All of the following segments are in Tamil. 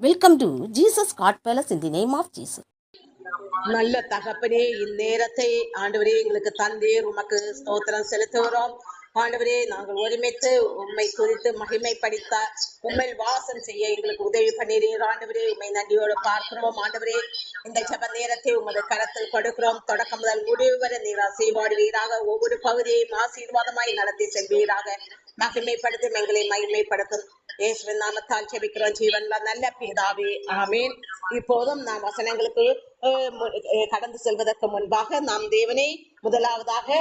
Welcome to Jesus God Palace in the name of Jesus. நல்ல தகப்பனே, இந்நேரத்தை ஆண்டவரே எங்களுக்கு தந்தீர். உமக்கு ஸ்தோத்திரம் செலுத்துகிறோம். ஆண்டவரே, நாங்கள் ஒருமித்து உண்மை குறித்து மகிமைப்படுத்த உண்மை வாசம் செய்ய எங்களுக்கு உதவி பண்ணிடுறீர். ஆண்டவரே, உண்மை நன்றியோடு பார்க்கிறோம். ஆண்டவரே, இந்த ஜப நேரத்தை உமது கரத்தில் கொடுக்கிறோம். தொடக்கம் முதல் முடிவு வரை நீர் ஆசீர்வாடுவீராக. ஒவ்வொரு பகுதியையும் ஆசீர்வாதமாய் நடத்தி செல்வீராக. மகிமைப்படுத்தும், எங்களை மகிமைப்படுத்தும். இயேசுவின் நாமத்தால் ஜெபிக்கிறோம் ஜீவன்ல நல்ல பிதாவே, ஆமீன். இப்போதும் நாம் வசனங்களுக்கு கடந்து செல்வதற்கு முன்பாக நாம் தேவனை முதலாவதாக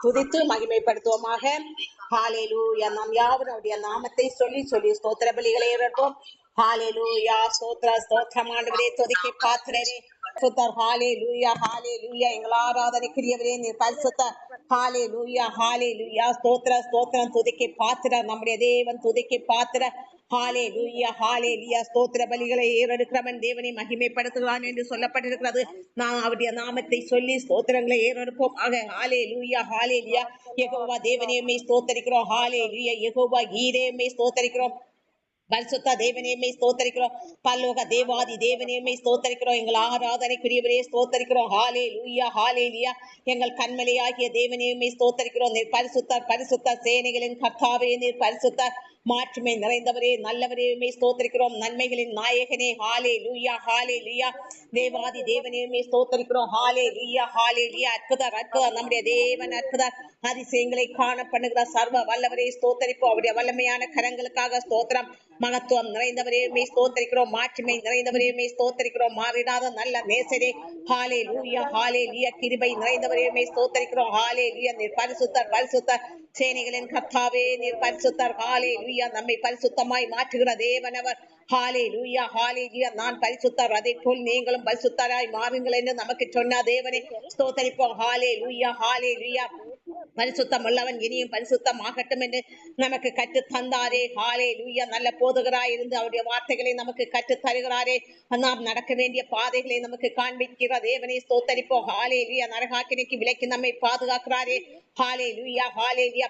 துதித்து மகிமைப்படுத்துவோமாக. ஹalleluya. நாம் யாவருடைய நாமத்தை சொல்லி சொல்லி ஸ்தோத்திர பலிகளை ஏறட்டும். ஹalleluya. ஸ்தோத்திரம் ஆண்டவரே, துதிக்கு பாத்திரரே, சுத்தர். ஹalleluya ஹalleluya. எங்கள் ஆராதனைக்குரியவரே நீர் பரிசுத்தர். ஹalleluya ஹalleluya. ஸ்தோத்திரம் துதிக்கு பாத்திர நம்முடைய தேவன், துதிக்கு பாத்திர. ஹalleluya ஹalleluya. ஸ்தோத்திர பலிகளை ஏறெடுக்கிறவன் தேவனை மகிமைப்படுத்துகிறான் என்று சொல்லப்பட்டிருக்கிறது. நாம் அவருடைய நாமத்தை சொல்லி ஸ்தோத்திரங்களை ஏறெடுப்போம் ஆக. ஹalleluya ஹalleluya. யெகோவா தேவனே ஸ்தோத்திரிக்கிறோம். ஹalleluya. யெகோவா ஈரே ஸ்தோத்திரிக்கிறோம். பரிசுத்த தேவனே ஸ்தோத்திரிக்கிறோம். பரலோக தேவாதி தேவனே ஸ்தோத்திரிக்கிறோம். எங்கள் ஆராதனைக்குரியவரே ஸ்தோத்திரிக்கிறோம். ஹalleluya ஹalleluya. எங்கள் கண்மலையாகிய தேவனே ஸ்தோத்திரிக்கிறோம். நீர் பரிசுத்த சேனைகளின் கர்த்தாவே, நீர் பரிசுத்த மாற்றுமை நிறைந்தவரே, நல்லவரே ஸ்தோத்திரிக்கிறோம். நன்மைகளின் நாயகனே, ஹalleluya ஹalleluya. தேவாதி தேவனே ஸ்தோத்திரிக்கிறோம். ஹalleluya ஹalleluya. அற்புதர் நம்முடைய தேவன் அற்புதர். அதிசயங்களை காண பண்ணுகிற சர்வ வல்லவரே ஸ்தோத்திரிப்போம். அவருடைய வல்லமையான கரங்களுக்காக ஸ்தோத்திரம். மகத்துவம் நிறைந்தவரே ஸ்தோத்திரிக்கிறோம். மாற்றுமை நிறைந்தவரே ஸ்தோத்திரிக்கிறோம். மாறிடாத நல்ல நேசரே, ஹalleluya ஹalleluya. கிருபை நிறைந்தவரே ஸ்தோத்திரிக்கிறோம். ஹalleluya. நீர் பரிசுத்தர் சேனைகளின் கர்த்தாவே, நீர் பரிசுத்தர். ஹalleluya. நம்மை பரிசுத்தமாய் மாற்றுகிற தேவனவர். ஹalleluya ஹalleluya. நான் பரிசுத்தர், அதை போல் நீங்களும் பரிசுத்தராய் மாறுங்கள் என்று நமக்கு சொன்ன தேவனை ஸ்தோத்திரிப்போம். ஹalleluya ஹalleluya. பரிசுத்தம் உள்ளவன் இனியும் பரிசுத்தமாகட்டும் என்று நமக்கு கற்று தந்தாரே. ஹalleluya. நல்ல போதுகிறாய் இருந்து அவருடைய வார்த்தைகளை நமக்கு கற்று தருகிறாரே. நாம் நடக்க வேண்டிய பாதைகளை நமக்கு காண்பிக்கிற தேவனை ஸ்தோத்திரிப்போம். ஹalleluya. நரகாக்கினைக்கு விலக்கி நம்மை பாதுகாக்கிறாரே. ஹalleluya ஹalleluya.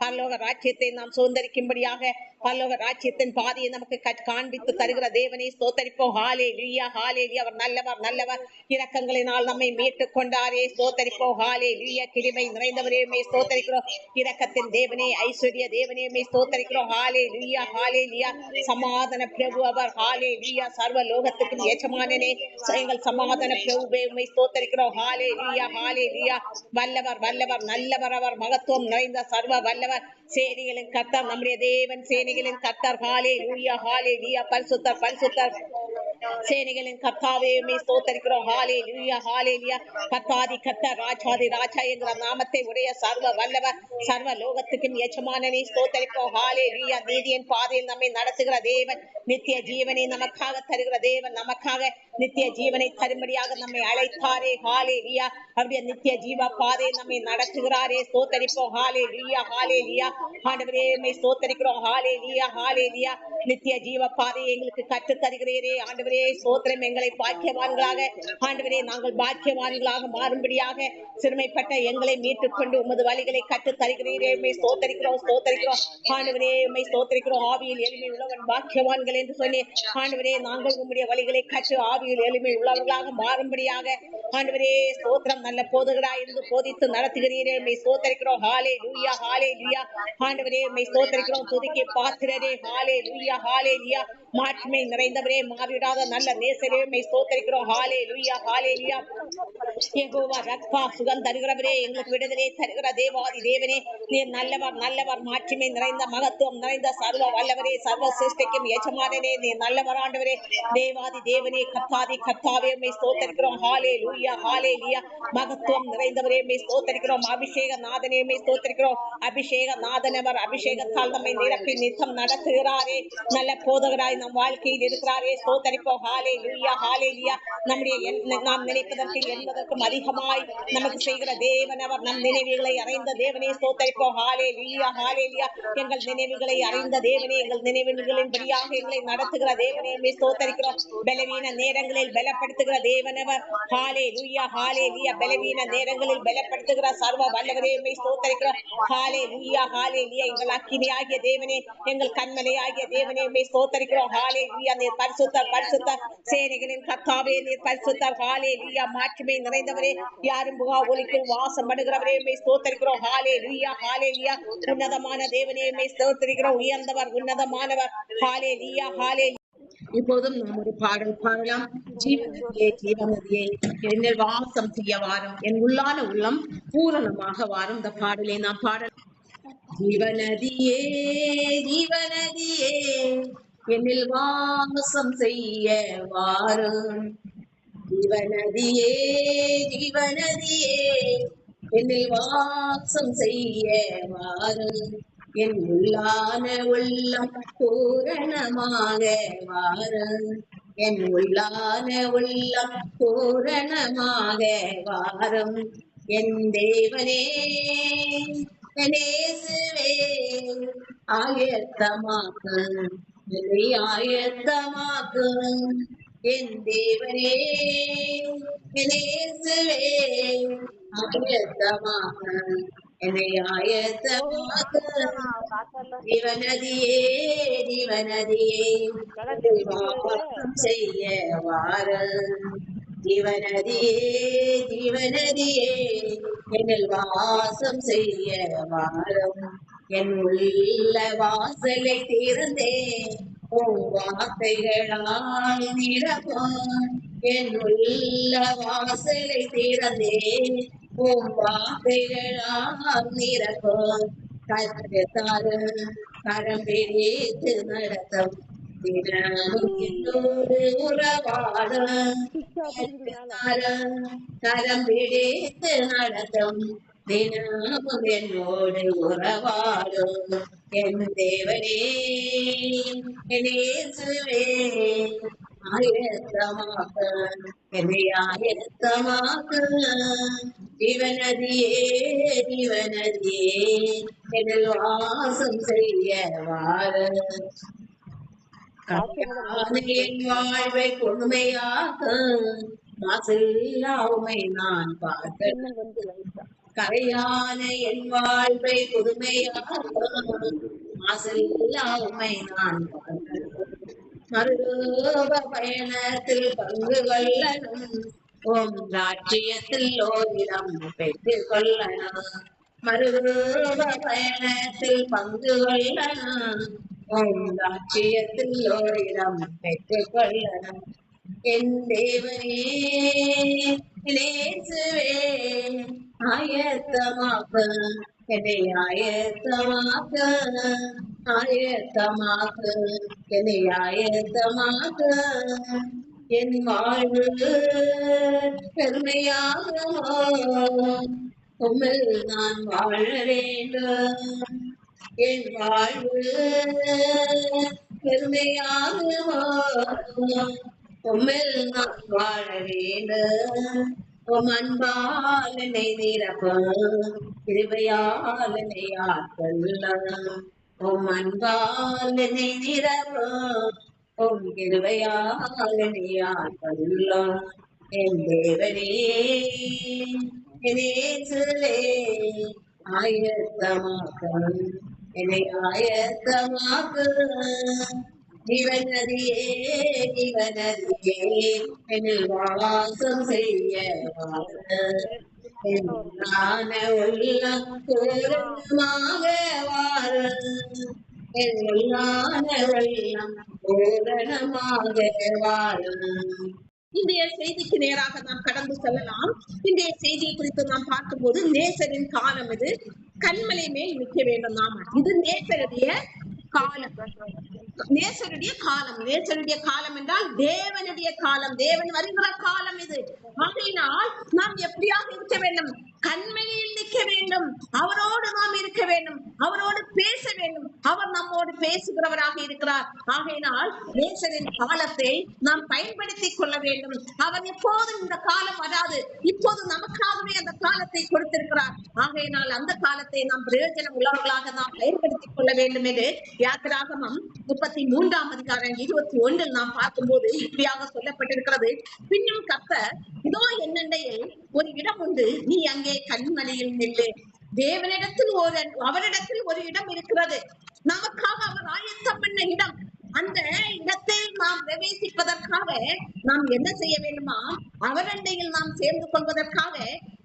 பரலோக ராஜ்யத்தை நாம் சுதந்தரிக்கும்படியாக பரலோக ராஜ்யத்தின் பாதையை நமக்கு காண்பித்து தருகிற தேவனை ஸ்தோத்திரிப்போம். ஹalleluya ஹalleluya. அவர் நல்லவர். இரக்கங்களினால் நம்மை மீட்டுக் கொண்டாரே. ஸ்தோத்திரிப்போம். ஹalleluya. கிருபை நிறைந்தவரே ஸ்தோத்திரிக்கிறோம். இரக்கத்தின் தேவனே, ஐஸ்வர்ய தேவனே ஸ்தோத்திரிக்கிறோம். ஹalleluya ஹalleluya. சமாதான பிரபு அவர். ஹalleluya. சர்வ லோகத்துக்கும் எஜமானனே, எங்கள் சமாதான பிரபுவே ஸ்தோத்திரிக்கிறோம். ஹalleluya ஹalleluya. வல்லவர் நல்லவர் அவர். மகத்துவம் நிறைந்த சர்வ வல்லவர். சேனைகளின் கர்த்தர் நம்முடைய தேவன், சேனைகளின் கர்த்தர். ஹalleluya ஹalleluya. பரிசுத்தர் சேனைகளின் கர்த்தாவே ஸ்தோத்திரிக்கிறோம். ஹalleluya ஹalleluya. கர்த்தாதி கர்த்தர், ராஜாதி ராஜா என்கிற நாமத்தை உடைய சர்வ வல்லவர், சர்வ லோகத்துக்கும் எஜமானனை ஸ்தோத்திரிப்போம். ஹalleluya. நீதியின் பாதையில் நம்மை நடத்துகிற தேவன், நித்திய ஜீவனை நமக்காக தருகிற தேவன், நமக்காக நித்திய ஜீவனை தரும்படியாக நம்மை அழைத்தாரே. ஹalleluya. அவருடைய நித்திய ஜீவ பாதையை நம்மை நடத்துகிறாரே. ஸ்தோத்திரிப்போம். ஹalleluya ஹalleluya. ஆண்டவரே ஸ்தோத்திரிக்கிறோம். ஹalleluya ஹalleluya. நித்திய ஜீவ பாதையை எங்களுக்கு கற்று தருகிறீரே. ஆண்டவரே ஸ்தோத்திரம். எங்களை பாக்கியவான்களாக, ஆண்டவரே நாங்கள் பாக்கியவான்களாக மாறும்படியாக சிறுமைப்பட்ட எங்களை மீட்டுக் கொண்டு உமது வழிகளை கற்று தருகிறீரே. ஸ்தோத்திரிக்கிறோம். ஆண்டவரே ஸ்தோத்திரிக்கிறோம். ஆவியில் எளிமை உள்ளவன் பாக்கியவான்கள் என்று சொல்லி ஆண்டவரே நாங்கள் உம்முடைய வழிகளை கற்று ஆவியில் எளிமை உள்ளவர்களாக மாறும்படியாக ஆண்டவரே ஸ்தோத்திரம். நல்ல போதுகளாய் இருந்து போதித்து நடத்துகிறீரே. ஸ்தோத்திரிக்கிறோம். ஹalleluya ஹalleluya. ஆண்டவரே ஸ்தோத்திரிக்கிறோம். துதிக்கு பாத்திரரே. ஹalleluya ஹalleluya. மாட்சிமை நிறைந்தவரே, மாறிடாத நல்ல நேசரே ஸ்தோத்திரிக்கிறோம். ஹalleluya ஹalleluya. யெகோவா ரப்பா, சுகம் தருகிறவரே, எங்களுக்கு விடுதலை தருகிற தேவாதி தேவனே, நீர் நல்லவர். மாட்சிமை நிறைந்த மகத்துவம் நிறைந்த சர்வ வல்லவரே, சர்வ சிருஷ்டிக்கும் எஜமானனே, நீர் நல்லவர். ஆண்டவரே தேவாதி தேவனே, கர்த்தாவே ஸ்தோத்திரிக்கிறோம். ஹalleluya ஹalleluya. மகத்துவம் நிறைந்தவரே ஸ்தோத்திரிக்கிறோம். அபிஷேக நாதனே ஸ்தோத்திரிக்கிறோம். அபிஷேக நாதனவர் அபிஷேகத்தால் நம்மை நிரப்பி நித்தம் நடத்துகிறாரே. நல்ல போதகராய் நம் வாழ்க்கையில் இருக்கிறாரே. ஸ்தோத்திரிப்போம். ஹalleluya ஹalleluya. நம்முடைய நாம் நினைப்பதற்கு என்பதற்கும் அதிகமாய் நமக்கு செய்கிற தேவனவர். நம் நினைவுகளை அறிந்த தேவனே ஸ்தோத்திரிப்போம். ஹalleluya ஹalleluya. எங்கள் நினைவுகளை அறிந்த தேவனே, எங்கள் நினைவுகளின்படியாக எங்களை நடத்துகிற தேவனே ஸ்தோத்திரிக்கிறோம். பலவீன நேரங்களில் பலப்படுத்துகிற தேவனவர். ஹalleluya ஹalleluya. பலவீன நேரங்களில் பலப்படுத்துகிற சர்வ வல்லவரே ஸ்தோத்திரிக்கிறோம். ஹalleluya ஹalleluya. எங்கள் அக்கினியாகிய தேவனே, எங்கள் கண்மலையாகிய தேவனே ஸ்தோத்திரிக்கிறோம். ஹalleluya நீர் பரிசுத்தர் பரிசுத்தர் சேனைகளின் கர்த்தாவே நீர் பரிசுத்தர் ஹalleluya மாட்சிமை நிறைந்தவரே யாரும் புகா ஒளிக்குள் வாசம் பண்ணுகிறவரே மே ஸ்தோத்திரிக்கிறோம் ஹalleluya ஹalleluya உன்னதமான தேவனே மே ஸ்தோத்திரிக்கிறோம் உயர்ந்தவர் உன்னதமானவர் ஹalleluya ஹalleluya இப்போதும் நாம் ஒரு பாடல் பாடலாம். ஜீவநதியே ஜீவநதியே என்னில் வாசம் செய்ய வாரும் என் உள்ளான உள்ளம் பூரணமாக வாரும். இந்த பாடலை நாம் பாடலாம். ஜீவநதியே ஜீவநதியே என்னில் வாசம் செய்ய வாரும். ஜீவநதியே ஜீவநதியே என்னில் வாசம் செய்ய வாரும். என் உள்ளான உள்ளம் பூரணமாக வாரும். என் உள்ளான உள்ளம் பூரணமாக வாரும். என் தேவனே என் இயேசுவே ஆயத்தமாக்கு என்னை ஆயத்தமாக்கு. என் தேவனே என் இயேசுவே ஆயத்தமாக்கு என்னை ஆயத்தமாக்கு. ஜீவநதியே ஜீவநதியே வாசம் செய்ய வாரும். ஜீவநதியே ஜீவநதியே என்னில் வாசம் செய்ய வாரும். என் உள்ள வாசலை திறந்தேன் உன் வார்த்தைகளால் நிரப்பும். என் உள்ள வாசலை திறந்தேன் உன் வார்த்தைகளால் நிரப்பும். கரத்தாரும் கரம் பிடித்து நடத்தும் தினமும் என்னோடு உறவாடும். கரம் பிடித்து நடத்தும் தினமும் என்னோடு உறவாடும். என் தேவனே என் இயேசுவே ஆயத்தமாக்க என்னை ஆயத்தமாக்க. ஜீவநதியே ஜீவநதியே என்னில் வாசம் செய்ய வாரும். என் வாழ்வை கொடுமையாக மாசில்லா உமை நான் பார்க்க. கரையான என் வாழ்வை புதுமையாக மாசில்லா உமை நான் பார்க்க. மறுரூப பயணத்தில் பங்கு கொள்ளணும் ஓம் ராஜ்யத்தில் ஓரிடம் பெற்றுக் கொள்ளணும். மறுரூப பயணத்தில் பங்கு கொள்ளணும் ஓம் ராஜ்யத்தில் ஓரிடம் பெற்றுக் கொள்ளணும். என் தேவனே இயேசுவே ஆயத்தமாக்க என்னை ஆயத்தமாக்க. ஆயத்தமாக்க என்னை ஆயத்தமாக்க. என் வாழ்வு பெருமையாகுமோ உம்மில் நான் வாழ வேண்டும். என் வாழ்வு பெருமையாகுமோ உம்மில் நான் வாழ வேண்டும். உம் அன்பால் என்னை நிரப்பும் கிருபையால் என்னை ஆட்கொள்ளும். உம் அன்பால் என்னை நிரப்பும் உம் கிருபையால் என்னை ஆட்கொள்ளும். என் தேவனே என் இயேசுவே ஆயத்தமாக்கும் என்னை ஆயத்தமாக்கும். ஜீவநதியே ஜீவநதியே என்னில் வாசம் செய்ய வாரும். என்னான உள்ளம் பூரணமாக வாரும். என் உள்ளான உள்ளம் பூரணமாக வாரும். இன்றைய செய்திக்கு நேராக நாம் கடந்து செல்லலாம். இன்றைய செய்தியை குறித்து நாம் பார்க்கும்போது நேசரின் காலம் இது. கண்மலை மேல் நிற்க வேண்டும். நாம இது நேசருடைய காலம். நேசருடைய காலம். நேசருடைய காலம் என்றால் தேவனுடைய காலம். தேவன் வருகிற காலம் இது. ஆகையினால் நாம் எப்படியாக இருக்க வேண்டும்? கண்மலையில் நிற்க வேண்டும். அவரோடு நாம் இருக்க வேண்டும். அவரோடு பேச வேண்டும். அவர் நம்மோடு பேசுகிறவராக இருக்கிறார். ஆகையினால் நேசரின் காலத்தை நாம் பயன்படுத்திக் கொள்ள வேண்டும். அவர் எப்போதும் இந்த காலம் வராது. இப்போது நமக்காகவே அந்த காலத்தை கொடுத்திருக்கிறார். ஆகையினால் அந்த காலத்தை நாம் பிரயோஜனம் உள்ளவர்களாக நாம் பயன்படுத்திக் கொள்ள வேண்டும் என்று யாத்திராகமம் 33ஆம் அதிகாரம் 21 நாம் பார்க்கும்போது இப்படியாக சொல்லப்பட்டிருக்கிறது. பின்னும் கர்த்தர் இதோ என்னண்டையில் ஒரு இடம் உண்டு, நீ அங்கே கண்மலையில் நில்லு. தேவனிடத்தில் அவரிடத்தில் ஒரு இடம் இருக்கிறது. நமக்காக அவர் ஆயத்தம் பண்ண இடம். அந்த இடத்தை பிரவேசிப்பதற்காக நாம் என்ன செய்ய வேண்டுமா? அவரண்டையில் நாம் சேர்ந்து கொள்வதற்காக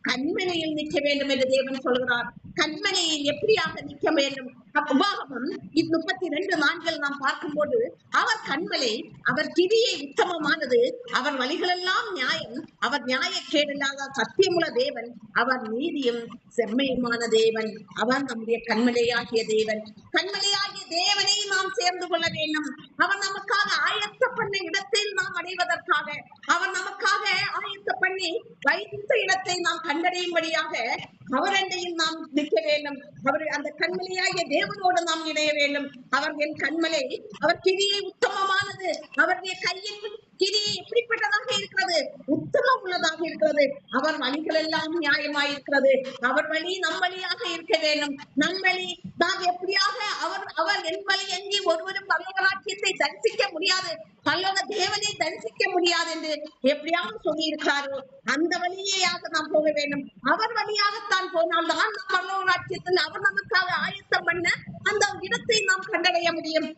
கண்மலையில் நிற்க வேண்டும் என்று தேவன் சொல்கிறார். கண்மலையில் எப்படியாக நிற்க வேண்டும்? உபாகமம் 32:4 நாம் பார்க்கும்போது, அவர் கண்மலை, அவர் கிரியை உத்தமமானது, அவர் வழிகளெல்லாம் நியாயம், அவர் நியாயக்கேடில்லாத சத்தியமுள்ள தேவன், அவர் நீதியும் செம்மையுமான தேவன், அவர் நம்முடைய கண்மலையாகிய தேவன். கண்மலையாகிய தேவனை நாம் சேர்ந்து கொள்ள வேண்டும். அவர் நமக்காக ஆயத்த பண்ண இடத்தில் நாம் அடைவதற்காக, அவர் நமக்காக ஆயத்த பண்ணி வைத்த இடத்தை நாம் கண்டடையும்படியாக அவரண்டையில் நாம் நிற்க வேண்டும். அவர் அந்த கண்மலையாகிய தேவனோடு நாம் இணைய வேண்டும். அவர் என் கண்மலை, அவர் கிரியை உத்தமமானது, அவருடைய கையின் கிரியை எப்படிப்பட்டதாக இருக்கிறது? உத்தமம் உள்ளதாக இருக்கிறது. அவர் வழிகள் எல்லாம் நியாயமாயிருக்கிறது. அவர் வழி நம் வழியாக இருக்க வேண்டும். நம் வழி நாம் எப்படியாக அவர் என் வழி எண்ணி ஒருவரும் பல்லவராட்சியத்தை தரிசிக்க முடியாது, பல்லவ தேவனை தரிசிக்க முடியாது என்று எப்படியாவது சொல்லி இருக்கிறாரோ அந்த வழியாக நாம் போக வேண்டும். அவர் வழியாகத்தான் போனால் தான் நம் பல்லவராட்சியத்தில் அவர் நமக்காக ஆயத்தம் பண்ண அந்த இடத்தை நாம் கண்டடைய முடியும்,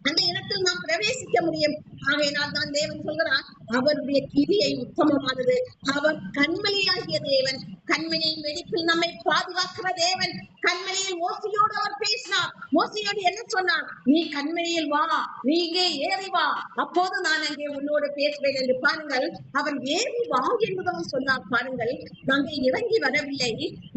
அந்த இடத்தில் நாம் பிரவேசிக்க முடியும். ஆகையினால் தான் தேவன் சொல்கிறார், அவருடைய கிரியை உத்தமமானது, அவர் கண்மலையாகிய தேவன், கண்மலையின் வெடிப்பில் நம்மை பாதுகாக்கிற தேவன். கண்மலையில் மோசையோடு அவர் பேசினார். மோசையோடு என்ன சொன்னார்? நீ கண்மலையில் வா, நீ இங்கே ஏறி வா, அப்போது நான் அங்கே உன்னோடு பேசுவேன் என்று. பாருங்கள், அவர் ஏறி வா என்பதும் சொன்னார். பாருங்கள், நம்மை இறங்கி வரவில்லை,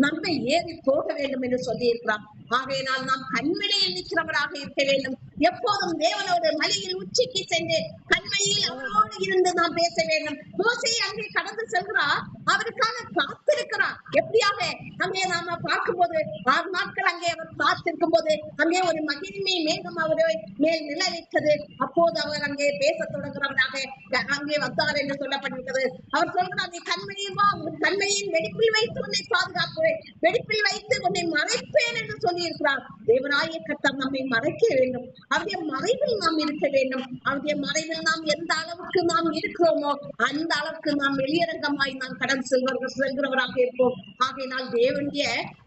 நம்மை ஏறி போக வேண்டும் என்று சொல்லி இருக்கிறார். ஆகையினால் நாம் கண்மலையில் நிற்கிறவராக இருக்க வேண்டும். எப்போதும் தேவனோடு மலையில் உச்சிக்கு சென்று கண்மலையில் அவரோடு இருந்து நாம் பேச வேண்டும். மோசே அங்கே கடந்து செல்கிறார், அவருக்காக காத்திருக்கிறார். எப்படியாக அங்கே நாம பார்க்கும்போது 6 நாட்கள் அங்கே அவர் காத்திருக்கும் போது அங்கே ஒரு மகிழ்மை மேகம் அவரை மேல் நிலவிட்டது. அப்போது அவர் அங்கே பேச தொடங்குறவராக அங்கே வந்தார் என்று சொல்லப்பட்டிருக்கிறது. அவர் சொல்கிறார், நீ கண்மலையில் வா, கண்மலையின் வெடிப்பில் வைத்து உன்னை பாதுகாப்புவேன், வெடிப்பில் வைத்து உன்னை மறைப்பேன் என்று சொல்லி இருக்கிறார். தேவனாகிய கர்த்தர் நம்மை மறைக்க வேண்டும். அவருடைய மறைவில் நாம் இருக்க வேண்டும். அவருடைய மறைவில் நாம் எந்த அளவுக்கு நாம் இருக்கிறோமோ அந்த அளவுக்கு நாம் வெளியரங்கமாய் நாம் கடந்து செல்கிறவராக இருப்போம். ஆகையினால் தேவனுடைய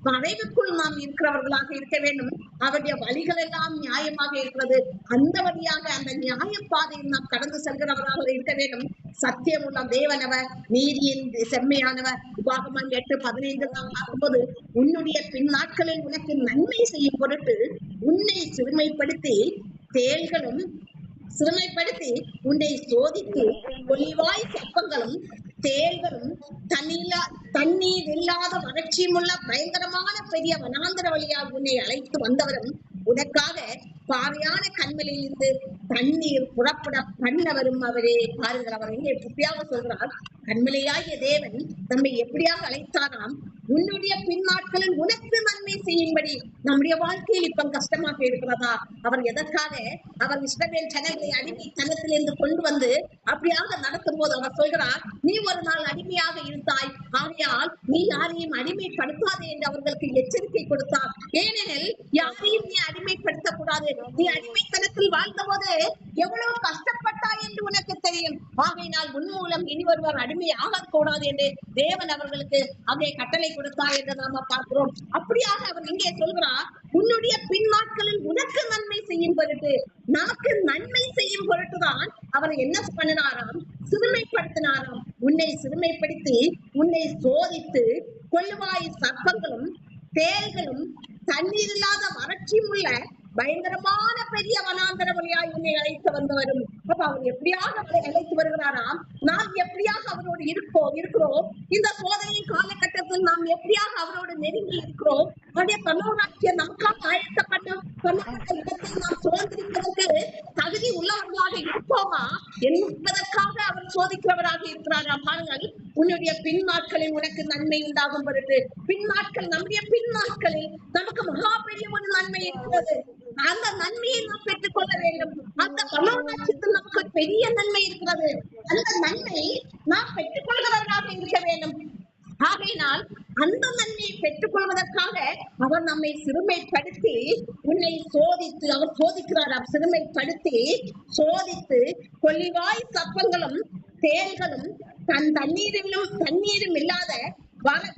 மறைவுக்குள் நாம் இருக்கிறவர்களாக இருக்க வேண்டும். அவருடைய வழிகள் எல்லாம் நியாயமாக இருக்கிறது. அந்த வழியாக அந்த நியாய பாதையில் நாம் கடந்து செல்கிறவராக இருக்க வேண்டும். சத்தியம் உள்ள தேவனவர், நீதியின் செம்மையானவர். உபாகமம் 8:15 நாம் பார்க்கும்போது, உன்னுடைய பின் நாட்களில் உனக்கு நன்மை செய்யும் பொருட்டு உன்னை சிறுமைப்படுத்தி உன்னை சோதித்து ஒளிவாய் சர்ப்பங்களும் தேள்களும் தண்ணீர் இல்லாத வறட்சியும் உள்ள பயங்கரமான பெரிய வனாந்தர வழியாக உன்னை அழைத்து வந்தவரும், உனக்காக பாறையான கண்மலையில் இருந்து தண்ணீர் புறப்பட பண்ணவரும் அவரே. பாருங்கள், அவர் எங்கே எப்படியாக சொல்கிறார், கண்மலையாகிய தேவன் நம்மை எப்படியாக அழைத்தாராம், உன்னுடைய பின் நாட்களில் உனக்கு நன்மை செய்யும்படி. நம்முடைய வாழ்க்கையில் இப்ப கஷ்டமாக இருக்கிறதா? அவர் எதற்காக அவர் இஸ்ரவேல் ஜனங்களை அடிமைத்தனத்திலிருந்து கொண்டு வந்து அப்படியாக நடத்தும் போது அவர் சொல்கிறார், நீ ஒரு நாள் அடிமையாக இருந்தாய், ஆகையால் நீ யாரையும் அடிமைப்படுத்தாதே என்று அவர்களுக்கு எச்சரிக்கை கொடுத்தார். ஏனெனில் யாரையும் நீ அடிமைப்படுத்த கூடாது. நீ அடிமைத்தனத்தில் வாழ்ந்த போது எவ்வளவு கஷ்டப்பட்டாய் என்று உனக்கு தெரியும். ஆகையினால் உன் மூலம் இனி ஒருவர் அடிமை ஆகக்கூடாது என்று தேவன் அவர்களுக்கு அங்கே கட்டளை கொடுத்தார் என்று நாம பார்க்கிறோம். அப்படியாக அவர் இங்கே சொல்கிறார், உன்னுடைய பின் நாட்களில் உனக்கு நன்மை செய்யும் பொருட்டு, நமக்கு நன்மை செய்யும் பொருட்டுதான் அவர் என்ன பண்ணினாராம், சிறுமைப்படுத்தினாராம். உன்னை சிறுமைப்படுத்தி உன்னை சோதித்து கொள்ளுவாய் சர்ப்பங்களும் தேள்களும் தண்ணீர் இல்லாத வறட்சியும் உள்ள பயங்கரமான பெரிய வனாந்தர வழியாய் உன்னை அழைத்து வந்தவரும். அப்ப அவர் எப்படியாக அழைத்து வருகிறாராம், நாம் எப்படியாக அவரோடு இருக்கிறோம், இந்த சோதனை காலகட்டத்தில் நாம் எப்படியாக அவரோடு நெருங்கி இருக்கிறோம், அவருடைய பரலோகராஜ்யம் நமக்காக ஆயத்தப்பட்ட இடத்தை நாம் சுதந்திரிப்பதற்கு தகுதி உள்ளவர்களாக இருப்போமா என்பதற்காக அவர் சோதிக்கிறவராக இருக்கிறாராம். பாருங்கள், உன்னுடைய பின் நாட்களில் உனக்கு நன்மை உண்டாகும் பொருட்டு, பின் நாட்கள் நம்முடைய பின் நாட்களில் நமக்கு மகா பெரிய ஒரு நன்மை இருக்கிறது. அந்த நன்மையை நாம் பெற்றுக் கொள்ள வேண்டும். அந்த பரலோகத்தில் நமக்கு பெரிய நன்மை இருக்கிறது. அந்த நன்மை நாம் பெற்றுக் கொள்கிறவர்களாக இருக்க வேண்டும். ஆகையினால் அந்த நன்மையை பெற்றுக் கொள்வதற்காக அவர் நம்மை சிறுமைப்படுத்தி உன்னை சோதித்து, அவர் சோதிக்கிறார், சிறுமைப்படுத்தி சோதித்து கொள்ளிவாய் சர்ப்பங்களும் தேள்களும் தண்ணீரும் இல்லாத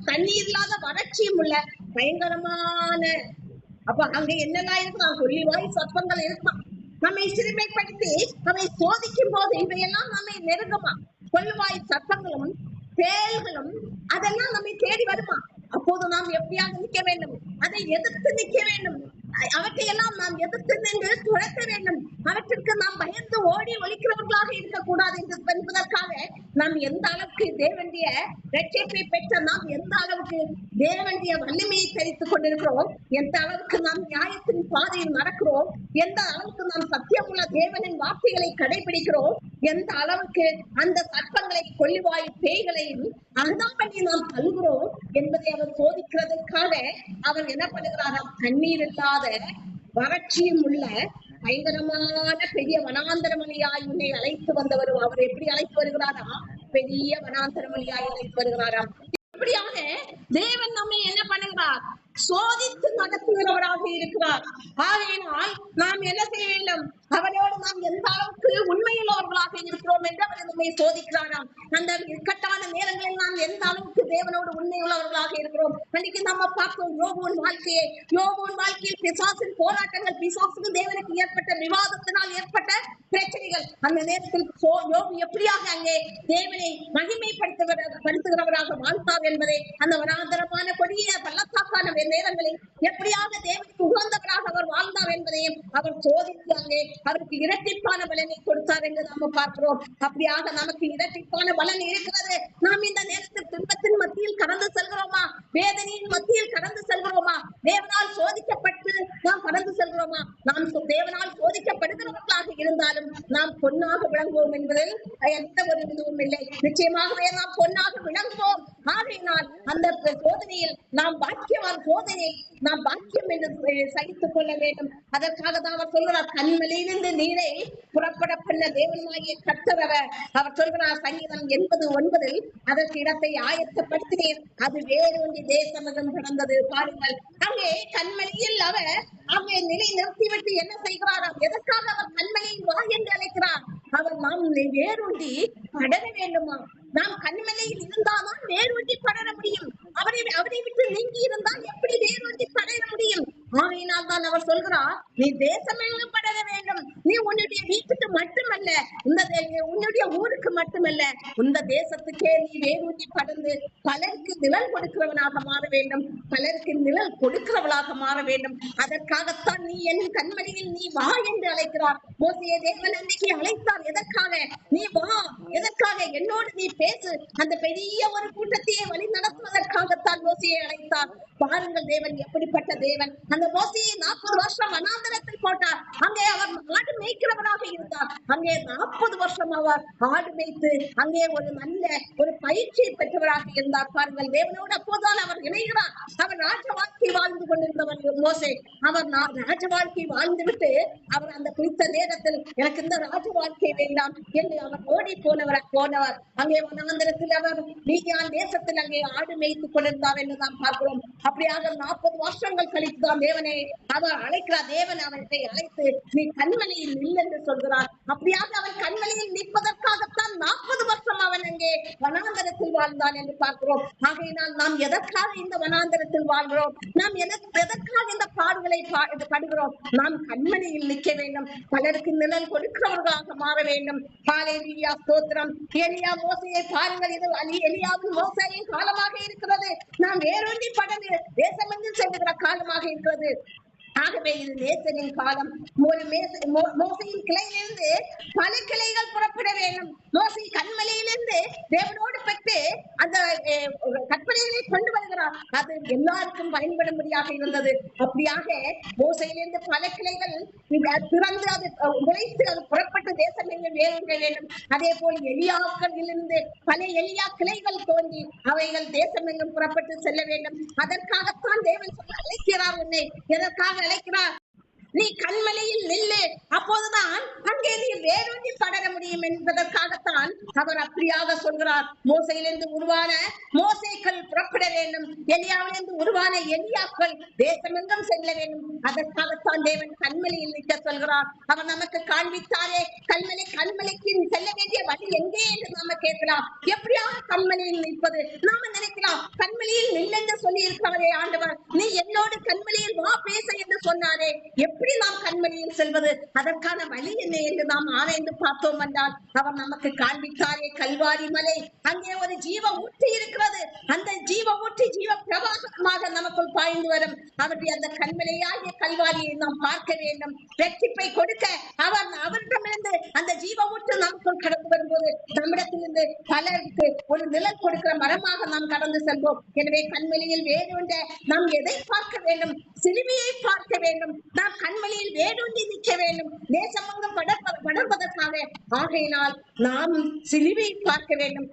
தண்ணீர் இல்லாத வறட்சியும் உள்ள பயங்கரமான. அப்ப அங்க என்னெல்லாம் இருக்கலாம், கொள்ளிவாய் சர்ப்பங்கள் இருக்கலாம், நம்மை சிறுமைப்படுத்தி நம்மை சோதிக்கும் போது இவையெல்லாம் நம்மை நெருங்குமா? கொள்ளுவாய் சர்ப்பங்களும் தேள்களும் அதெல்லாம் நம்மை தேடி வருமா? அப்போது நாம் எப்படியாக நிற்க வேண்டும்? அதை எதிர்த்து நிற்க வேண்டும். அவற்றையெல்லாம் நாம் எதிர்த்து நின்று துரத்த வேண்டும். அவற்றிற்கு நாம் பயந்து ஓடி ஒழிக்கிறவர்களாக இருக்கக்கூடாது என்பதற்காக நாம் எந்த அளவுக்கு தேவனுடைய ரட்சிப்பை பெற்ற நாம் எந்த அளவுக்கு தேவனுடைய வலிமையை தரித்துக் கொண்டிருக்கிறோம், எந்த அளவுக்கு நாம் நியாயத்தின் பாதையில் நடக்கிறோம், எந்த அளவுக்கு நாம் சத்தியமுள்ள தேவனின் வார்த்தைகளை கடைபிடிக்கிறோம், எந்த அளவுக்கு அந்த சர்ப்பங்களை கொள்ளுவாய் பேய்களையும் அகதம் பண்ணி நாம் தள்ளுகிறோம் என்பதை அவர் சோதிக்கிறதுக்காக அவர் என்ன பண்ணுகிறாராம்? தண்ணீர் இல்லாத வறட்சியும் உள்ள பயங்கரமான பெரிய வனாந்தரமொழியாய் உன்னை அழைத்து வந்தவர். அவர் எப்படி அழைத்து வருகிறாரா? பெரிய வனாந்தரமொழியாய் அழைத்து வருகிறாராம். இப்படியாக தேவன் நம்மை என்ன பண்ணுகிறார்? சோதித்து நடத்துகிறவராக இருக்கிறார். ஆகையினால் நாம் என்ன செய்ய வேண்டும்? அவரோடு நாம் எந்த அளவுக்கு உண்மையுள்ளவர்களாக இருக்கிறோம் என்று அவர் நம்மை சோதிக்கிறாராம். அந்த இக்கட்டான நேரங்களில் நாம் எந்த அளவுக்கு தேவனோடு உண்மையுள்ளவர்களாக இருக்கிறோம். அன்னைக்கு நம்ம பார்த்தோம் யோபுவின் வாழ்க்கையை. யோபுவின் வாழ்க்கையில் பிசாசின் போராட்டங்கள், பிசாசுக்கு தேவனுக்கு ஏற்பட்ட விவாதத்தினால் ஏற்பட்ட பிரச்சனைகள். அந்த நேரத்தில் யோபு எப்படியாக அங்கே தேவனை மகிமைப்படுத்துகிறவராக வாழ்ந்தார் என்பதை, அந்த வனாந்தரமான கொடிய பள்ளத்தாக்கான நேரங்களில் எப்படியாக தேவனுக்கு உகந்தவராக அவர் வாழ்ந்தார் என்பதையும் அவர் சோதித்து அங்கே அவருக்கு இரட்டிப்பான பலனை கொடுத்தார் என்று நாம பார்க்கிறோம். அப்படியாக நமக்கு இரட்டிப்பான பலன் இருக்கிறது. நாம் இந்த நேரத்தில் துன்பத்தின் மத்தியில் கடந்து செல்கிறோமா? வேதனையின் மத்தியில் கடந்து செல்கிறோமா? தேவனால் சோதிக்கப்பட்டு நாம் கடந்து செல்கிறோமா? நாம் தேவனால் சோதிக்கப்படுகிறவர்களாக இருந்தாலும் நாம் பொன்னாக விளங்குவோம் என்பதில் எந்த ஒரு இதுவும் இல்லை. நிச்சயமாகவே நாம் பொன்னாக விளங்குவோம். ஆகையினால் அந்த சோதனையில் நாம் பாக்கியவான், சோதனை நாம் பாக்கியம் என்று சகித்துக் கொள்ள வேண்டும். அதற்காக தான் அவர் சொல்கிறார், கண்மலையிலிருந்து நீரை புறப்பட பண்ண தேவனாகிய கர்த்தர் அவர் சொல்கிறார் சங்கீதம் 89 அதற்கு இடத்தை ஆயத்தப்படுத்தினேன், அது வேறொன்று தேசமகம் கடந்தது. பாருங்கள், அங்கே கண்மலையில் அவர் அங்கே நிலை நிறுத்திவிட்டு என்ன செய்கிறாராம்? எதற்காக அவர் கண்மலையை வா என்று அழைக்கிறார்? அவர் நாம் வேரூன்றி படர வேண்டுமா? நாம் கண்மலையில் இருந்தால்தான் வேரூன்றி படர முடியும். அவரை விட்டு நீங்கி இருந்தால் எப்படி வேரூன்றி படர முடியும்? ஆகையினால் தான் அவர் சொல்கிறார், நீ தேசமெல்லாம் படர வேண்டும். நீ உன்னுடைய வீட்டுக்கு மட்டுமல்ல, உன்னுடைய ஊருக்கு மட்டுமல்ல, இந்த தேசத்துக்கே நீ வேரூன்றி படர்ந்து பலருக்கு நிழல் கொடுக்கிறவனாக மாற வேண்டும், பலருக்கு நிழல் கொடுக்கிறவளாக மாற வேண்டும். அதற்காகத்தான் நீ என் கண்மணியில் நீ வா என்று அழைக்கிறார். மோசையை தேவன் அன்னைக்கு அழைத்தார். எதற்காக? நீ வா, எதற்காக? என்னோடு நீ பேசு. அந்த பெரிய ஒரு கூட்டத்தையே வழி நடத்துவதற்காகத்தான் மோசையை அழைத்தார். பாருங்கள் தேவன் எப்படிப்பட்ட தேவன். அந்த மோசையை 40 வருஷம் வனாந்தரத்தில் போட்டார். அங்கே அவர் ஆடு மேய்க்கிறவராக இருந்தார். அங்கே 40 வருஷம் அவர் ஆடு மேய்த்து அங்கே ஒரு நல்ல ஒரு பயிற்சியை பெற்றவராக இருந்தார். பாருங்கள், தேவனோடு அப்போதுதான் அவர் இணைகிறார். அவர் ராஜ வாழ்க்கை வாழ்ந்து கொண்டிருந்தவர் மோசே. அவர் ராஜ வாழ்க்கை வாழ்ந்து விட்டு அவர் அந்த குறித்த நேரத்தில் எனக்கு இந்த ராஜ வாழ்க்கை வேண்டாம் என்று அவர் ஓடி போனவர். அங்கே வனாந்தரத்தில் அவர் மீதியான் தேசத்தில் அங்கே ஆடு மேய்த்துக் கொண்டிருந்தார் என்று நாம் பார்க்கிறோம். அப்படியாக 40 வருஷங்கள் கழித்துதான் தேவனை அவர் அழைக்கிறார். தேவன் அவரை அழைத்து நீ கண்மலையில் நில் என்று சொல்கிறார். அப்படியாக அவன் கண்மலையில் நிற்பதற்காகத்தான் 40 வருஷம் அவன் அங்கே வனாந்தரத்தில் வாழ்ந்தான் என்று பார்க்கிறோம். ஆகையினால் நாம் எதற்காக இந்த வனாந்தரத்தில் வாழ்கிறோம்? நாம் எதற்காக இந்த பாடுகளை படுகிறோம்? நாம் கண்மலையில் நிற்க வேண்டும், பலருக்கு நிழல் கொடுக்கிறவர்களாக மாற வேண்டும். ஹல்லேலூயா, ஸ்தோத்திரம். எலியா மோசையை பாருங்கள், இது எலியாவின் மோசையின் காலமாக இருக்கிறது. நாம் வேறொன்றி படகு தேசமெங்கும் செல்லுகிற காலமாக இருக்கிறது. ஆகவே இது நேசனின் காலம். மோசையின் கிளையிலிருந்து பல கிளைகள் புறப்பட வேண்டும். மோசை கண்மலையிலிருந்து தேவனோடு பெற்று அந்த கற்பனைகளை கொண்டு வருகிறார். அது எல்லாருக்கும் பயன்படும்படியாக இருந்தது. அப்படியாக மோசையிலிருந்து பல கிளைகள் திறந்து அது உழைத்து அது புறப்பட்டு தேசம் எங்கும் வேறுங்க வேண்டும். அதே போல் எலியாக்களிலிருந்து பல எலியா கிளைகள் தோன்றி அவைகள் தேசம் எங்கும் புறப்பட்டு செல்ல வேண்டும். அதற்காகத்தான் தேவன் அழைக்கிறார். உன்னை எதற்காக அழைக்கிறார்? நீ கண்மலையில் நில்லு, அப்போதுதான் அங்கே நீ வேரூன்றி படர முடியும் என்பதற்காகத்தான் அவர் அப்படியாக சொல்கிறார். மோசையிலிருந்து உருவான மோசைகள் புறப்பட வேண்டும், எலியாவிலிருந்து உருவான எலியாக்கள் தேசமெங்கும் செல்ல வேண்டும். அதற்காகத்தான் தேவன் கண்மலையில் நிற்க சொல்கிறார். அவர் நமக்கு காண்பித்தாரே கண்மலைக்கு செல்ல வேண்டிய வழி எங்கே என்று நாம கேட்கலாம். எப்படியாக கண்மலையில் நிற்பது? நாம நினைக்கலாம் கண்மலையில் நில் என்று சொல்லி இருக்கிறவரே ஆண்டவர், நீ என்னோடு கண்மலையில் வா பேச என்று சொன்னாரே, எப்படி எப்படி நாம் கண்மலையில் செல்வது, அதற்கான வழி என்ன என்று நாம் ஆராய்ந்து பார்த்தோம் என்றால் அவர் நமக்கு காண்பித்தாரே கல்வாரி மலை. அங்கே ஒரு ஜீவ ஊற்றி இருக்கிறது. அந்த ஜீவ ஊற்றி ஜீவ பிரவாகமாக நமக்குள் பாய்ந்து வரும் அவருடைய அந்த கண்மலையாகிய கல்வாரியை நாம் பார்க்க வேண்டும். வெற்றிப்பை கொடுக்க அவரிடமிருந்து அந்த ஜீவ ஊற்று நமக்குள் கடந்து வரும்போது நம்மிடத்திலிருந்து பலருக்கு ஒரு நிழல் கொடுக்கிற மரமாக நாம் கடந்து செல்வோம். எனவே கண்மலையில் வேரூன்ற நாம் எதை பார்க்க வேண்டும்? சிலுவையை பார்க்க வேண்டும். நாம் கண்மலையில் வேரூன்றி நிற்க வேண்டும், தேசமெங்கும் வளர்வதற்காக. ஆகையினால் நாம் சிலுவையை பார்க்க வேண்டும்.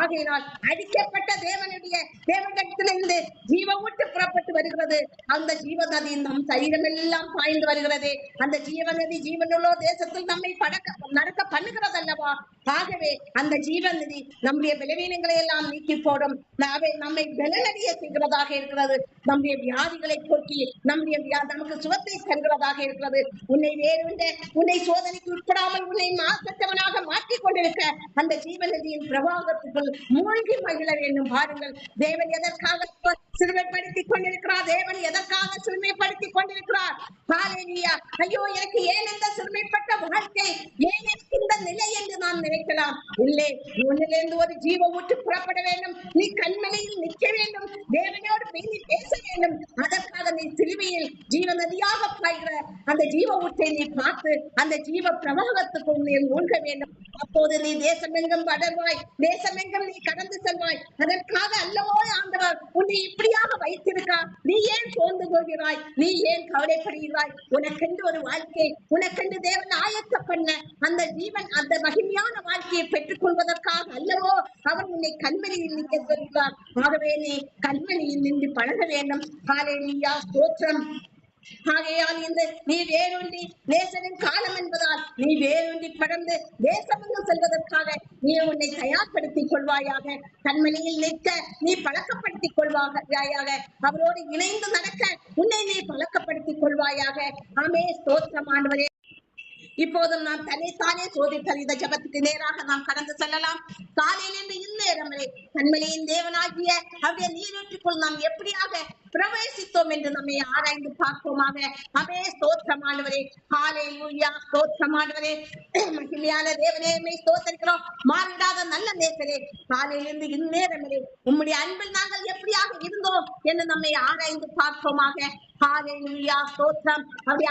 ஆகையினால் அடிக்கப்பட்ட தேவனிடத்திலிருந்து ஜீவ ஊற்று புறப்பட்டு வருகிறது. அந்த ஜீவ நதி நம் சரீரமெல்லாம் பாய்ந்து வருகிறது. அந்த ஜீவ நதி ஜீவனுள்ள தேசத்தில் நம்மை நடக்க பண்ணுகிறது அல்லவா? ஆகவே அந்த ஜீவ நதி நம்முடைய பலவீனங்களை எல்லாம் நீக்கி போடும். நம்மை பலனடைய செய்கிறதாக இருக்கிறது. நம்முடைய வியாதிகளை போக்கி நமக்கு சுகத்தை தருகிறதாக இருக்கிறது. உன்னை வேறுண்ட உன்னை சோதனைக்கு உட்படாமல் உன்னை மாற்றவனாக மாற்றிக் கொண்டிருக்க அந்த ஜீவ நதியின் பிரவாகத்துக்குள் மூழ்கி மகிழ வேண்டும். பாருங்கள், தேவன் எதற்காக சிறுமைப்படுத்திக் கொண்டிருக்கிறார்? தேவன் எதற்காக சிறுமைப்படுத்திக் கொண்டிருக்கிறார்? ஹல்லேலூயா! ஐயோ, எனக்கு ஏன் இந்த சிறுமைப்பட்ட வாழ்க்கை, ஏன் எனக்கு இந்த நிலை என்று நாம் நினைக்கலாம். இல்லை, உன்னிலிருந்து ஒரு ஜீவ ஊற்று புறப்பட வேண்டும். நீ கண்மலையில் நிற்க வேண்டும், தேவனோடு நீ பேச வேண்டும். அதற்காக நீ சிலுவையில் ஜீவ நதியாக பாய்கிற அந்த ஜீவ ஊற்றை நீ பார்த்து அந்த ஜீவ பிரவாகத்துக்குள் நீ மூழ்க வேண்டும். அப்போது நீ தேசமெங்கும் வளர்வாய், தேசமெங்கும் நீ கடந்து செல்வாய். அதற்காக அல்லவோ ஆண்டவர் உன்னை இப்படியாக வைத்திருக்கார். நீ ஏன் சோர்ந்து போகிறாய்? நீ ஏன் கவலைப்படுகிறாய்? உனக்கென்று ஒரு வாழ்க்கை, உனக்கென்று தேவன் ஆயத்த பண்ண அந்த ஜீவன், அந்த மகிமையான வாழ்க்கையை பெற்றுக் கொள்வதற்காக அல்லவோ அவர் உன்னை கண்மணியில் நிற்க சொல்கிறார். ஆகவே நீ கண்மணியில் நின்று பழக வேண்டும். ஹல்லேலூயா, ஸ்தோத்திரம். ஆகையால் இந்த நீ வேரூன்றி நேசனின் காலம் என்பதால் நீ வேரூன்றி படர்ந்து தேசமெங்கும் செல்வதற்காக நீ உன்னை தயார்படுத்திக் கொள்வாயாக. கண்மணியில் நிற்க நீ பழக்கப்படுத்திக் கொள்வாயாக. அவரோடு இணைந்து நடக்க உன்னை நீ பழக்கப்படுத்திக் கொள்வாயாக. ஆமே, ஸ்தோத்திரம் ஆண்டவரே. இப்போதும் நாம் தன்னைத்தானே சோதித்தல் இந்த ஜபத்துக்கு நேராக நாம் கடந்து செல்லலாம். காலையிலிருந்து இந்நேரம் வரை கண்மலையின் தேவனாகிய அவருடைய நீரூற்றுக்குள் நாம் எப்படியாக பிரவேசித்தோம் என்று நம்மை ஆராய்ந்து பார்ப்போமாக. அவே ஸ்தோத்திரமானவரே, ஹல்லேலூயா, ஸ்தோத்திரமானவரே. மகிமையான தேவனே, ஸ்தோத்திரிக்கிறோம். மாறிடாத நல்ல நேசரே, காலையிலிருந்து இந்நேரம் வரை உம்முடைய அன்பில் நாங்கள் எப்படியாக இருந்தோம் என்று நம்மை ஆராய்ந்து பார்ப்போமாக. ஹல்லேலூயா, ஸ்தோத்திரம். அவருடைய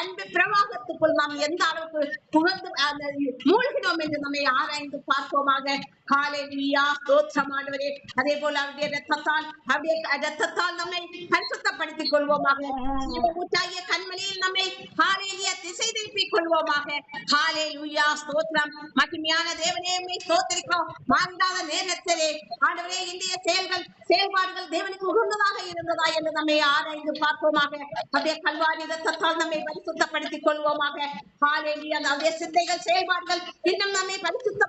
அன்பு பிரவாகத்துக்குள் நாம் எந்த அளவுக்கு புகழ்ந்து மூழ்கினோம் என்று நம்மை ஆராய்ந்து பார்ப்போமாக. ஹல்லேலூயா, ஸ்தோத்திரமானவரே. அதே போல அவருடைய ரத்தத்தால் நம்மை பரிசுத்தப்படுத்திக் கொள்வோமாக. ஊற்றாகிய கண்மணியில் நம்மை ஹல்லேலூயா திசை திருப்பிக் கொள்வோமாக. ஹல்லேலூயா, ஸ்தோத்திரம். மகிமையான தேவனே, ஸ்தோத்திரிக்கிறோம். மாறாத நேரத்திலே ஆண்டவரே இந்திய செயல்பாடுகள் தேவனுக்கு உகந்ததாக இருந்ததா என்று நம்மை ஆராய்ந்து பார்ப்போமாக. அப்படியே கல்வாரி ரத்தத்தால் நம்மை பரிசுத்தப்படுத்திக் கொள்வோமாக. ஹல்லேலூயா, நம்முடைய சிந்தைகள் செயல்பாடுகள் இன்னும் நம்மை பரிசுத்த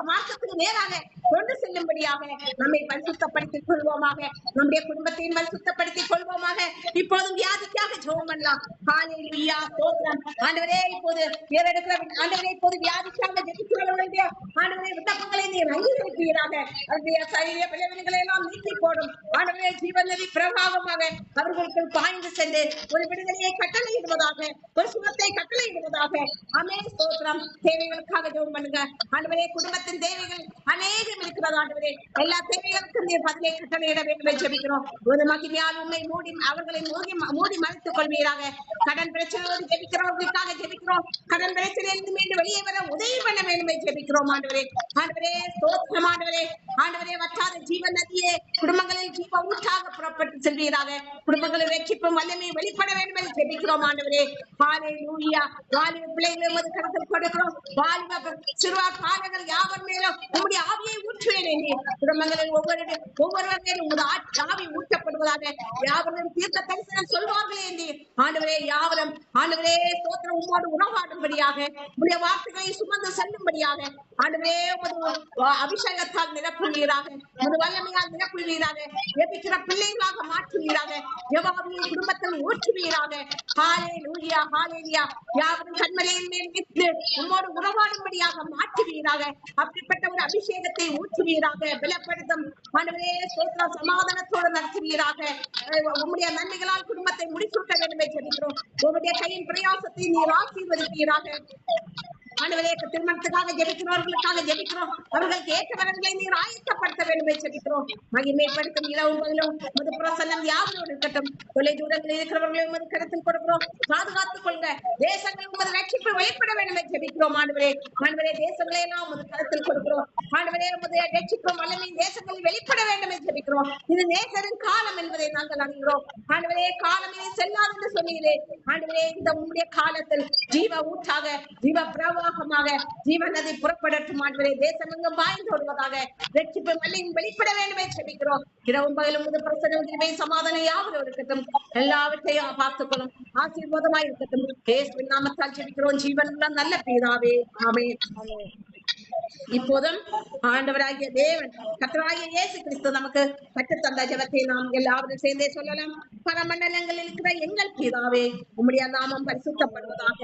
மார்க்கத்துக்கு நேராக கொண்டு செல்லும்படியாக நம்மை பரிசுத்தப்படுத்திக் கொள்வோமாக. நம்முடைய குடும்பத்தையும் பரிசுத்தப்படுத்திக் கொள்வோமாக. இப்போதும் வியாதிக்காக ஜெபம் பண்ணலாம். ஹல்லேலூயா, ஸ்தோத்திரம். ஆண்டவரே, இப்போது ஏறெடுக்கிற ஆண்டவரே, இப்போது வியாதிக்காக ஜெபிக்கிறவர்களுடைய ஆண்டவரே விண்ணப்பங்களை நீர் அங்கீகரிப்பீராக. அவருடைய சரீர பலவீனங்களை எல்லாம் நீக்கி போடும் ஆண்டவரே. ஜீவன் நதி பிரவாகமாக அவர்களுக்கு பாய்ந்து சென்று ஒரு விடுதலையை கட்டளையிடுவதாக, ஒரு சுகத்தை கட்டளையிடுவதாக. ஆமே, ஸ்தோத்திரம். தேவைகளுக்காக ஜெபம் பண்ணுங்க ஆண்டவரே. குடும்பத்தின் தேவைகள் அநேகம் இருக்கிறது ஆண்டவரே. எல்லா தேவைகளுக்கும் நீர் பதிலை கட்டளையிட வேண்டும் என்று ஜெபிக்கிறோம். ஒரு மகிமையால் உண்மை அவர்களை மூடி மறைத்துக் கொள்வீராக. கடன் பிரச்சனையோடு ஜெபிக்கிறவர்களுக்காக ஜெபிக்கிறோம். கடன் பிரச்சனையிலிருந்து மீண்டும் வெளியே வர உதவி பண்ண வேண்டும் என்று ஜெபிக்கிறோம் ஆண்டவரே. ஆண்டவரே, ஸ்தோத்திரம் ஆண்டவரே. ஆண்டவரே, வற்றாத ஜீவன் நதியே குடும்பங்களில் ஜீவ ஊற்றாக புறப்பட்டு செல்வீராக. குடும்பங்களில் ரட்சிப்பும் வல்லமையும் வெளிப்பட வேண்டும் என்று ஜெபிக்கிறோம் ஆண்டவரே. ஹல்லேலூயா. வாலிப பிள்ளைகளை உமது கரத்தில் கொடுக்கிறோம். வாலிப சிறுவர் பாலகர்கள் யாவர் மேலும் உம்முடைய ஆவியை ஊற்றுவேன் என்று குடும்பங்களில் ஒவ்வொருவர் மேலும் உமது ஆவி ஊற்றப்படுவதாக. யாவரும் தீர்க்க தரிசனம் சொல்வார்களே என்று ஆண்டவரே, யாவரும் ஆண்டவரே ஸ்தோத்திரம் உம்மோடு உறவாடும்படியாக, உம்முடைய வார்த்தைகளை சுமந்து செல்லும்படியாக ஆண்டவரே உமது அபிஷேகத்தால் நிரப்புவீராக, உமது வல்லமையால் நிரப்புவீராக. ஜெபிக்கிற பிள்ளைகளாக மாற்றுவீராக. ஜெபாவியை குடும்பத்தில் ஊற்றுவீராக. ஹல்லேலூயா. ஹalleluya ஹalleluya யாவரும் கண்மலையின் மேல் நின்று உம்மோடு உறவாடும்படியாக மாற்றுவீராக. அப்படிப்பட்ட ஒரு அபிஷேகத்தை ஊற்றுவீராக, பலப்படுத்தும் ஆண்டவரே. ஸ்தோத்திரம். சமாதானத்தோடு நடத்துவீராக. உம்முடைய நன்மைகளால் குடும்பத்தை முடிசூட்ட வேண்டும் என்று ஜெபிக்கிறோம். உம்முடைய கையின் பிரயாசத்தை நீர் ஆசீர்வதிப்பீராக. ஆண்டவரே, திருமணத்துக்காக ஜெபிக்கிறவர்களுக்காக ஜெபிக்கிறோம். அவர்களுக்கு ஏற்ற வரங்களை நீர் ஆயத்தப்படுத்த வேண்டும் என்று ஜெபிக்கிறோம். மகிமைப்படுத்தும் இரவும் பகலும் உமது பிரசன்னம் யாவரோடு இருக்கட்டும். தொலை தூரங்களில் இருக்கிறவர்களை உமது கருத்தில் கொடுக்கிறோம். பாதுகாத்துக் கொள்க. தேசங்கள் உமது ரட்சிப்பு வெளிப்பட வேண்டும் என்று ஜெபிக்கிறோம். ஆண்டவரே, ஆண்டவரே, தேசங்களை எல்லாம் உமது கருத்தில் கொடுக்கிறோம். ஆண்டவரே, உமது ரட்சிப்பும் வல்லமையும் தேசங்களில் வெளிப்பட வேண்டும் என்று ஜெபிக்கிறோம். இது நேசரின் காலம் என்பதை நாங்கள் அறிகிறோம். ஆண்டவரே, காலம் இனி செல்லாது என்று சொன்னீரே. ஆண்டவரே, இந்த உம்முடைய காலத்தில் ஜீவ ஊற்றாக, ஜீவ பிரவாகமாக ஜீவ நதி புறப்படட்டும். ஆண்டவரே, தேசம் எங்கும் பாய்ந்து ஓடுவதாக ரட்சிப்பு வல்லமையும் வெளிப்பட வேண்டும் என்று ஜெபிக்கிறோம். இரவும் பகலும் உமது பிரசன்னம் கிருபை சமாதானம் யாவரும் இருக்கட்டும். எல்லாவற்றையும் பார்த்துக்கொள்ளும். ஆசீர்வாதமாய் இருக்கட்டும். இயேசுவின் நாமத்தால் ஜெபிக்கிறோம் ஜீவனுள்ள நல்ல பிதாவே. ஆமென். இப்போதும் ஆண்டவராகிய தேவன் கர்த்தராகிய இயேசு கிறிஸ்து நமக்கு கற்றுத் தந்த ஜெபத்தை நாம் எல்லாரும் சேர்ந்தே சொல்லலாம். பரமண்டலங்களில் இருக்கிற எங்கள் பிதாவே, உம்முடைய நாமம் பரிசுத்தப்படுவதாக,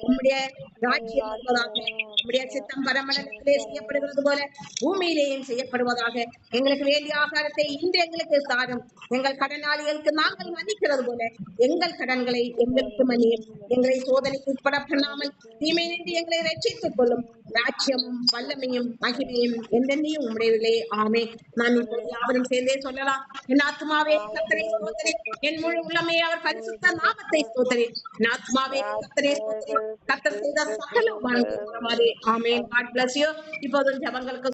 உம்முடைய ராஜ்யம் வருவதாக, உம்முடைய சித்தம் பரமண்டலத்திலே செய்யப்படுகிறது போல பூமியிலேயும் செய்யப்படுவதாக. எங்களுக்கு வேண்டிய ஆகாரத்தை இன்று எங்களுக்கு தாரும். எங்கள் கடனாளிகளுக்கு நாங்கள் மன்னிக்கிறது போல எங்கள் கடன்களை எங்களுக்கு மன்னியும். எங்களை சோதனைக்கு உட்பட பண்ணாமல் தீமை நின்று எங்களை ரட்சித்துக் கொள்ளும். ராஜ்யமும் வல்லமையும் மகிமையும் என்றென்னையும் உம்முடையதிலே. ஆமே. நான் இப்போது யாவரும் சேர்ந்தே சொல்லலாம். என் ஆத்மாவே கர்த்தரை ஸ்தோத்திரி, என் முழு உள்ளமே அவர் பரிசுத்த நாமத்தை ஸ்தோத்திரி. என் ஆத்மாவே கர்த்தரை ஸ்தோத்திரி, கர்த்தர் செய்த சகல உபகாரங்களும் மறவாதே. ஆமென். God bless you. இப்போது ஜெபங்களுக்கு